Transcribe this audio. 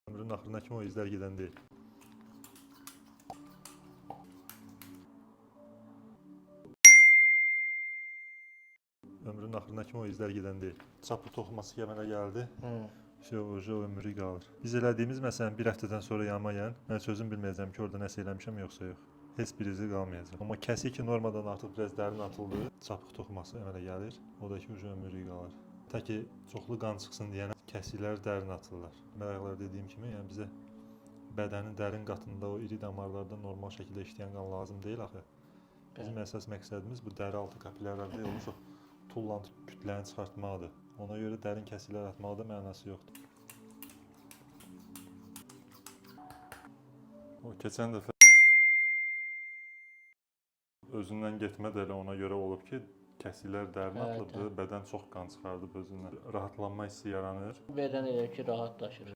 Ömrünün axırına kimi o izlər gedən deyil. Ömrünün axırına kimi o izlər gedən deyil. Çapı toxuması gəmələ gəldi. Oje ömrü qalır. Biz elədiyimiz məsələn bir həftədən sonra yamayan, mən sözüm bilməyəcəm ki, orada nəsə eləmişəm yoxsa yox. Heç bir izi qalmayacaq. Amma kəsik ki, normadan artıq biraz dərin atıldı, çapıq toxuması əmələ gəlir. O da ki, ömrü qalır. Ta ki, çoxlu qan çıxsın deyənə kəsiklər dərin atırlar. Məraqlar dediyim kimi, yəni bizə bədənin dərin qatında o iri damarlarda normal şəkildə işləyən qan lazım deyil axı. Bizim əsas məqsədimiz bu dəri altı kapillərdə olmuş tullantı kütləni çıxartmaqdır. Ona görə dərin kəsiklər atmaqda mənası yoxdur. O keçən dəfə özündən getmə də elə ona görə olub ki, kəsiklər dərin atılıbdı, bədən çox qan çıxardıb özündən. Rahatlanma hissi yaranır. Bədən elə ki, rahatlaşır.